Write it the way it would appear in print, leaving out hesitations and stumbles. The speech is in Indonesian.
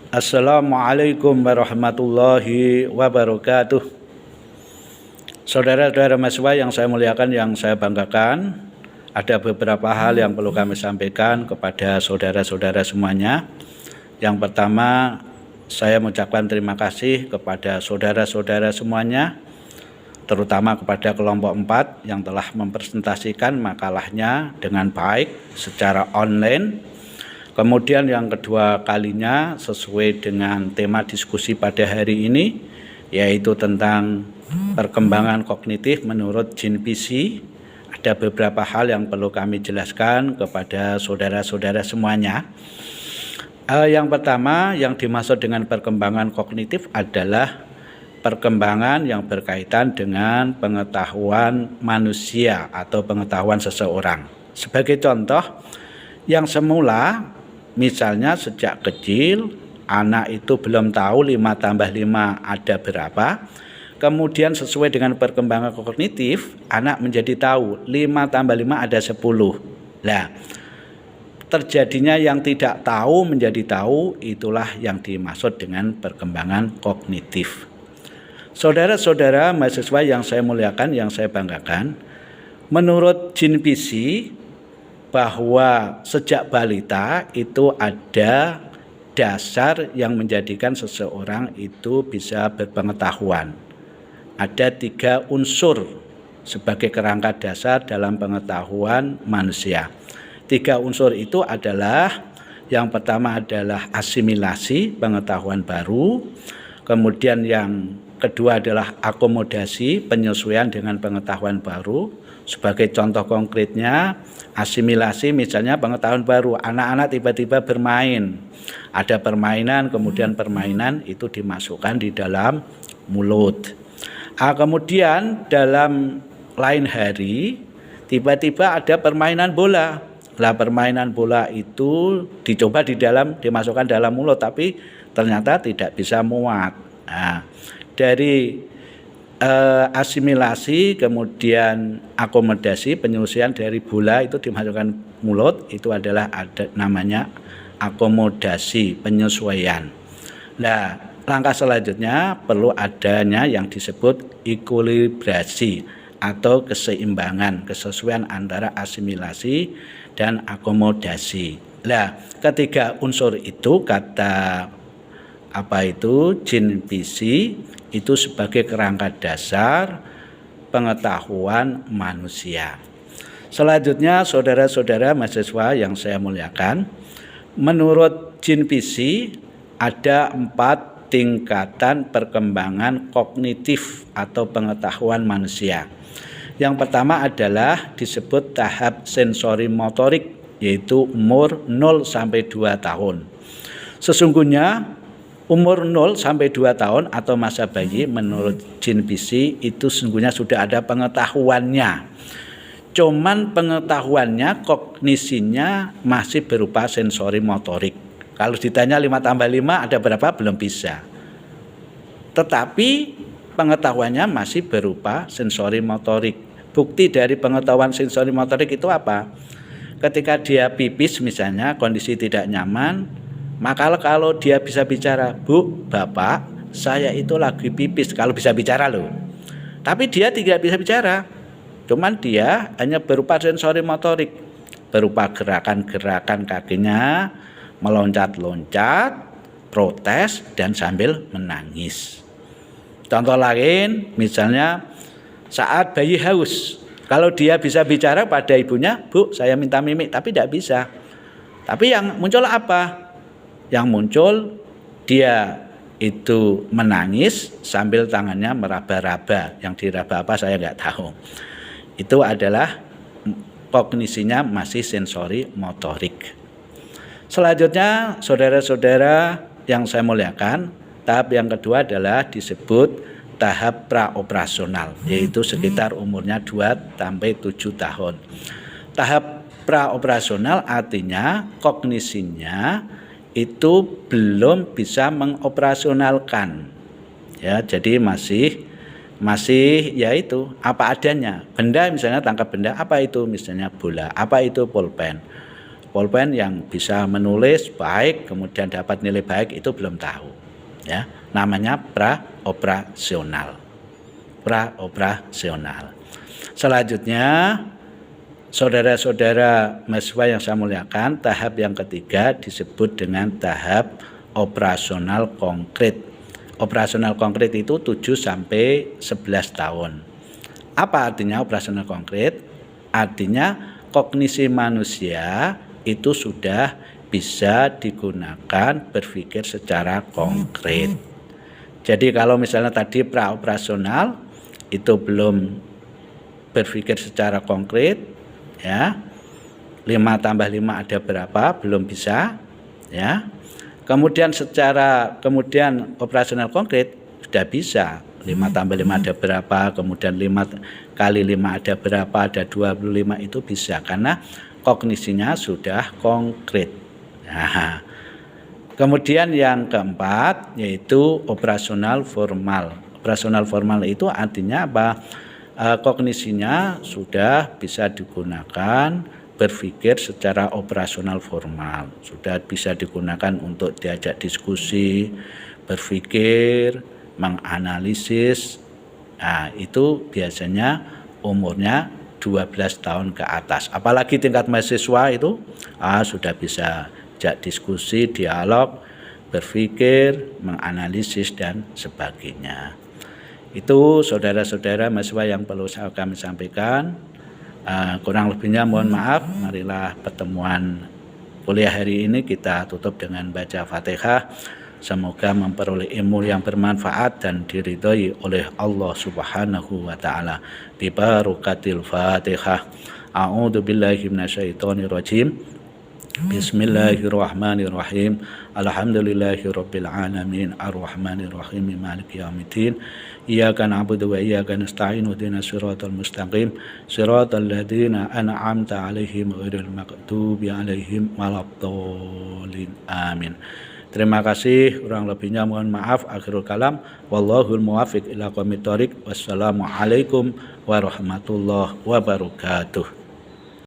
Assalamualaikum warahmatullahi wabarakatuh. Saudara-saudara mahasiswa yang saya muliakan, yang saya banggakan, ada beberapa hal yang perlu kami sampaikan kepada saudara-saudara semuanya. Yang pertama, saya mengucapkan terima kasih kepada saudara-saudara semuanya, terutama kepada kelompok 4 yang telah mempresentasikan makalahnya dengan baik secara online. Kemudian yang kedua kalinya sesuai dengan tema diskusi pada hari ini, yaitu tentang perkembangan kognitif menurut Jean PC. Ada beberapa hal yang perlu kami jelaskan kepada saudara-saudara semuanya. Yang pertama yang dimaksud dengan perkembangan kognitif adalah perkembangan yang berkaitan dengan pengetahuan manusia atau pengetahuan seseorang. Sebagai contoh, yang semula misalnya sejak kecil anak itu belum tahu 5 tambah 5 ada berapa. Kemudian sesuai dengan perkembangan kognitif, anak menjadi tahu 5 tambah 5 ada 10. Nah, terjadinya yang tidak tahu menjadi tahu, itulah yang dimaksud dengan perkembangan kognitif. Saudara-saudara mahasiswa yang saya muliakan, yang saya banggakan, menurut Jean PC, bahwa sejak balita itu ada dasar yang menjadikan seseorang itu bisa berpengetahuan. Ada 3 unsur sebagai kerangka dasar dalam pengetahuan manusia. 3 unsur itu adalah, yang pertama adalah asimilasi, pengetahuan baru. Kemudian yang kedua adalah akomodasi, penyesuaian dengan pengetahuan baru. Sebagai contoh konkretnya, asimilasi misalnya pengetahuan baru, anak-anak tiba-tiba bermain, ada permainan, kemudian permainan itu dimasukkan di dalam mulut. Kemudian dalam lain hari tiba-tiba ada permainan bola. Lah permainan bola itu dicoba dimasukkan dalam mulut, tapi ternyata tidak bisa muat. Nah, dari asimilasi kemudian akomodasi, penyesuaian dari bola itu dimasukkan mulut, itu adalah ada namanya akomodasi, penyesuaian. Nah, langkah selanjutnya perlu adanya yang disebut ekuilibrasi atau keseimbangan, kesesuaian antara asimilasi dan akomodasi. Nah, ketiga unsur itu kata Jean PC itu sebagai kerangka dasar pengetahuan manusia. Selanjutnya saudara-saudara mahasiswa yang saya muliakan, menurut Jean PC ada 4 tingkatan perkembangan kognitif atau pengetahuan manusia. Yang pertama adalah disebut tahap sensori motorik, yaitu umur 0 sampai 2 tahun. Sesungguhnya umur 0 sampai 2 tahun atau masa bayi menurut Jean PC itu sesungguhnya sudah ada pengetahuannya. Cuman pengetahuannya, kognisinya masih berupa sensori motorik. Kalau ditanya 5 tambah 5 ada berapa, belum bisa. Tetapi pengetahuannya masih berupa sensori motorik. Bukti dari pengetahuan sensori motorik itu apa? Ketika dia pipis misalnya, kondisi tidak nyaman, maka kalau dia bisa bicara, Bu, Bapak, saya itu lagi pipis, kalau bisa bicara loh. Tapi dia tidak bisa bicara, cuman dia hanya berupa sensori motorik, berupa gerakan-gerakan kakinya, meloncat-loncat, protes, dan sambil menangis. Contoh lain, misalnya saat bayi haus, kalau dia bisa bicara pada ibunya, Bu, saya minta mimik, tapi tidak bisa. Tapi yang muncul apa? Yang muncul dia itu menangis sambil tangannya meraba-raba. Yang diraba apa saya nggak tahu. Itu adalah kognisinya masih sensori motorik. Selanjutnya saudara-saudara yang saya muliakan, tahap yang kedua adalah disebut tahap praoperasional, yaitu sekitar umurnya 2 sampai 7 tahun. Tahap praoperasional artinya kognisinya itu belum bisa mengoperasionalkan, ya, jadi masih yaitu apa adanya. Benda misalnya, tangkap benda, apa itu misalnya bola, apa itu pulpen. Pulpen yang bisa menulis baik kemudian dapat nilai baik itu belum tahu. Ya, namanya praoperasional. Praoperasional. Selanjutnya, saudara-saudara mahasiswa yang saya muliakan, tahap yang ketiga disebut dengan tahap operasional konkret. Operasional konkret itu 7 sampai 11 tahun. Apa artinya operasional konkret? Artinya kognisi manusia itu sudah bisa digunakan berpikir secara konkret. Jadi kalau misalnya tadi praoperasional itu belum berpikir secara konkret, ya, 5 tambah 5 ada berapa, belum bisa, ya. Kemudian operasional konkret sudah bisa, 5 tambah 5 ada berapa, kemudian 5 kali 5 ada berapa, ada 25, itu bisa karena kognisinya sudah konkret. Nah, kemudian yang keempat yaitu operasional formal. Operasional formal itu artinya apa? Kognisinya sudah bisa digunakan berpikir secara operasional formal, sudah bisa digunakan untuk diajak diskusi, berpikir, menganalisis. Nah, itu biasanya umurnya 12 tahun ke atas. Apalagi tingkat mahasiswa itu sudah bisa ajak diskusi, dialog, berpikir, menganalisis dan sebagainya. Itu saudara-saudara mahasiswa yang perlu kami sampaikan. Kurang lebihnya mohon maaf. Marilah pertemuan kuliah hari ini kita tutup dengan baca Fatihah. Semoga memperoleh ilmu yang bermanfaat dan diridhoi oleh Allah Subhanahu wa taala. Bi barakatil Fatihah. A'udzu billahi minasyaitonir rajim. Bismillahirrahmanirrahim. Alhamdulillahirabbil alamin arrahmanir rahim maliki yaumiddin. Iyyaka na'budu wa iyyaka nasta'in ihdinas siratal mustaqim siratal ladzina an'amta 'alaihim ghairil maghdubi 'alaihim waladdallin. Amin. Terima kasih, kurang lebihnya mohon maaf. Akhirul kalam, wallahul muwaffiq ila aqwamit thoriq. Wassalamualaikum warahmatullahi wabarakatuh.